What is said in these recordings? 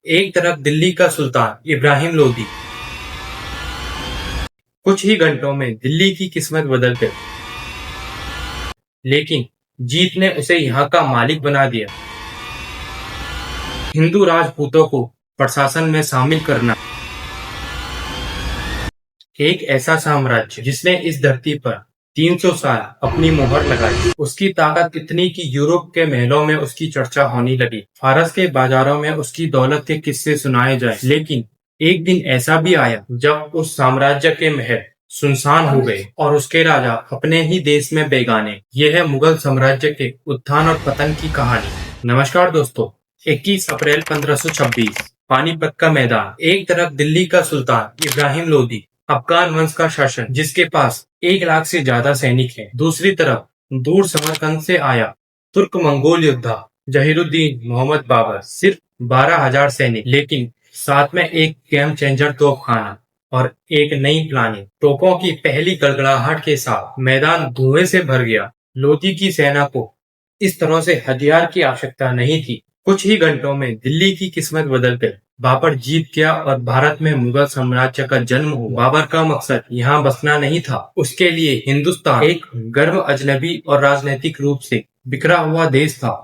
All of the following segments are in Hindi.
एक तरफ दिल्ली का सुल्तान इब्राहिम लोदी। कुछ ही घंटों में दिल्ली की किस्मत बदल गई, लेकिन जीत ने उसे यहाँ का मालिक बना दिया। हिंदू राजपूतों को प्रशासन में शामिल करना। एक ऐसा साम्राज्य जिसने इस धरती पर 300 साल अपनी मोहर लगाई। उसकी ताकत इतनी कि यूरोप के महलों में उसकी चर्चा होने लगी। फारस के बाजारों में उसकी दौलत के किस्से सुनाए जाए। लेकिन एक दिन ऐसा भी आया जब उस साम्राज्य के महल सुनसान हो गए और उसके राजा अपने ही देश में बेगाने। यह है मुगल साम्राज्य के उत्थान और पतन की कहानी। नमस्कार दोस्तों, 21 अप्रैल 1526 पानीपत का मैदान। एक तरफ दिल्ली का सुल्तान इब्राहिम लोदी, अफगान वंश का शासन जिसके पास 1 लाख से ज्यादा सैनिक हैं। दूसरी तरफ दूर समरकंद से आया तुर्क मंगोल योद्धा जहीरुद्दीन मोहम्मद बाबर, सिर्फ 12,000 सैनिक, लेकिन साथ में एक गेम चेंजर तोपखाना और एक नई प्लानिंग। तोपों की पहली गड़गड़ाहट के साथ मैदान धुएं से भर गया। लोदी की सेना को इस तरह से हथियार की आवश्यकता नहीं थी। कुछ ही घंटों में दिल्ली की किस्मत बदल गई। बाबर जीत गया और भारत में मुगल साम्राज्य का जन्म हुआ। बाबर का मकसद यहाँ बसना नहीं था, उसके लिए हिंदुस्तान एक गर्म अजनबी और राजनीतिक रूप से बिखरा हुआ देश था।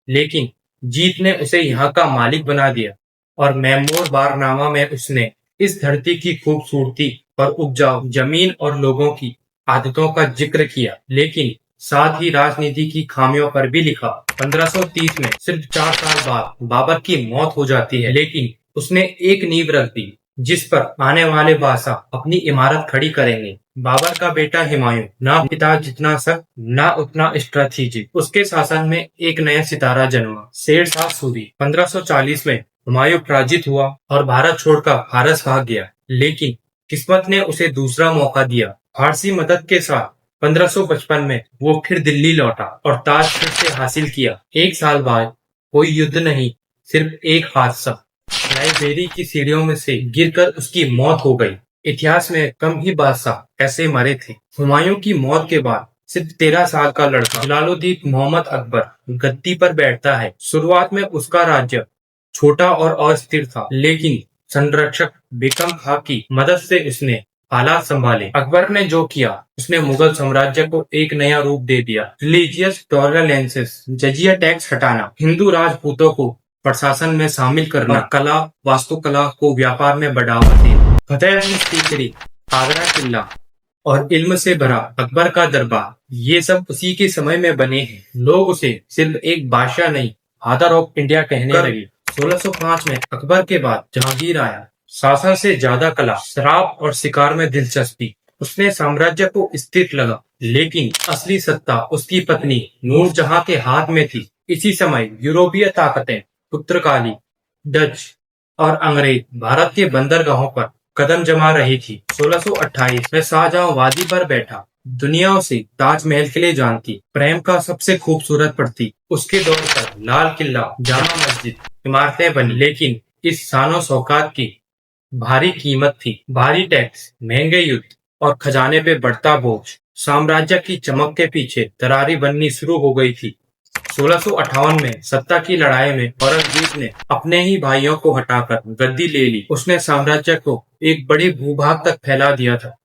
लेकिन जीत ने उसे यहाँ का मालिक बना दिया और मैमूर बारनामा में उसने इस धरती की खूबसूरती और उपजाऊ जमीन और लोगों की आदतों का जिक्र किया, लेकिन साथ ही राजनीति की खामियों पर भी लिखा। 1530 में सिर्फ 4 साल बाद बाबर की मौत हो जाती है, लेकिन उसने एक नींव रख दी जिस पर आने वाले बादशाह अपनी इमारत खड़ी करेंगे। बाबर का बेटा हुमायूं, ना पिता जितना सख्त, ना उतना स्ट्रेटेजिक। उसके शासन में एक नया सितारा जन्मा, शेर शाह सूरी। 1540 में हुमायूं पराजित हुआ और भारत छोड़कर फारस भाग गया, लेकिन किस्मत ने उसे दूसरा मौका दिया। फारसी मदद के साथ 1555 में वो फिर दिल्ली लौटा और ताज फिर से हासिल किया। 1 साल बाद कोई युद्ध नहीं, सिर्फ एक हादसा। लाइब्रेरी की सीढ़ियों में से गिरकर उसकी मौत हो गई। इतिहास में कम ही बादशाह ऐसे मरे थे। हुमायूं की मौत के बाद सिर्फ 13 साल का लड़का जलालुद्दीन मोहम्मद अकबर गद्दी पर बैठता है। शुरुआत में उसका राज्य छोटा और अस्थिर था, लेकिन संरक्षक बेगम खां की मदद से उसने हालात संभाले। अकबर ने जो किया, उसने मुगल साम्राज्य को एक नया रूप दे दिया। रिलीजियस टॉलरेंसेस, जजिया टैक्स हटाना, हिंदू राजपूतों को प्रशासन में शामिल करना, कला वास्तुकला को व्यापार में बढ़ावा देना, फतेह सीकरी, आगरा किला और इल्म से भरा अकबर का दरबार, ये सब उसी के समय में बने हैं। लोग उसे सिर्फ एक बादशाह नहीं, फादर ऑफ इंडिया कहने लगे। 1605 में अकबर के बाद जहांगीर आया। शासन से ज्यादा कला, शराब और शिकार में दिलचस्पी। उसने साम्राज्य को स्थिर लगा, लेकिन असली सत्ता उसकी पत्नी नूरजहां के हाथ में थी। इसी समय यूरोपीय ताकतें पुर्तगाली, डच और अंग्रेज भारत के बंदरगाहों पर कदम जमा रही थी। 1628 में शाहजहां वादी पर बैठा, दुनिया उसे ताजमहल के लिए जानती, प्रेम का सबसे खूबसूरत प्रतीक। उसके दौर पर लाल किला, जामा मस्जिद, इमारतें बनी, लेकिन इस शानो शौकत की भारी कीमत थी। भारी टैक्स, महंगे युद्ध और खजाने पे बढ़ता बोझ। साम्राज्य की चमक के पीछे दरारें बननी शुरू हो गई थी। 1658 में सत्ता की लड़ाई में औरंगजेब ने अपने ही भाइयों को हटाकर गद्दी ले ली। उसने साम्राज्य को एक बड़े भूभाग तक फैला दिया था।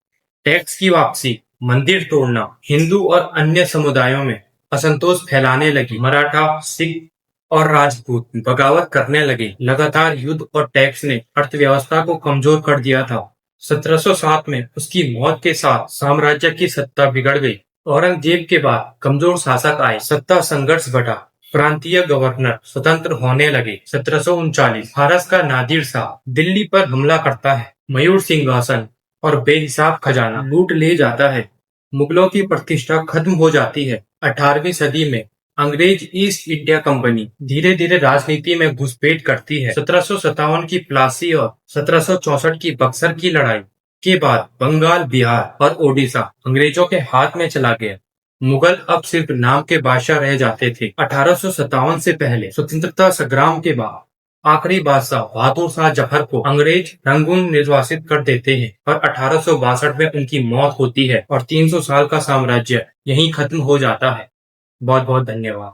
टैक्स की वापसी, मंदिर तोड़ना, हिंदू और अन्य समुदायों में असंतोष फैलाने लगी। मराठा, सिख और राजपूत बगावत करने लगे। लगातार युद्ध और टैक्स ने अर्थव्यवस्था को कमजोर कर दिया था। 1707 में उसकी मौत के साथ साम्राज्य की सत्ता बिगड़ गई। औरंगजेब के बाद कमजोर शासक आए, सत्ता संघर्ष बढ़ा, प्रांतीय गवर्नर स्वतंत्र होने लगे। 1739 फारस का नादिर शाह दिल्ली पर हमला करता है। मयूर सिंहासन और बेहिसाब खजाना लूट ले जाता है। मुगलों की प्रतिष्ठा खत्म हो जाती है। 18वीं सदी में अंग्रेज ईस्ट इंडिया कंपनी धीरे धीरे राजनीति में घुसपैठ करती है। 1757 की प्लासी और 1764 की बक्सर की लड़ाई के बाद बंगाल, बिहार और ओडिशा अंग्रेजों के हाथ में चला गया। मुगल अब सिर्फ नाम के बादशाह रह जाते थे। 1857 से पहले स्वतंत्रता संग्राम के बाद आखिरी बादशाह बहादुर शाह जफर को अंग्रेज रंगून निर्वासित कर देते हैं और 1862 में उनकी मौत होती है और 300 साल का साम्राज्य यहीं खत्म हो जाता है। बहुत बहुत धन्यवाद।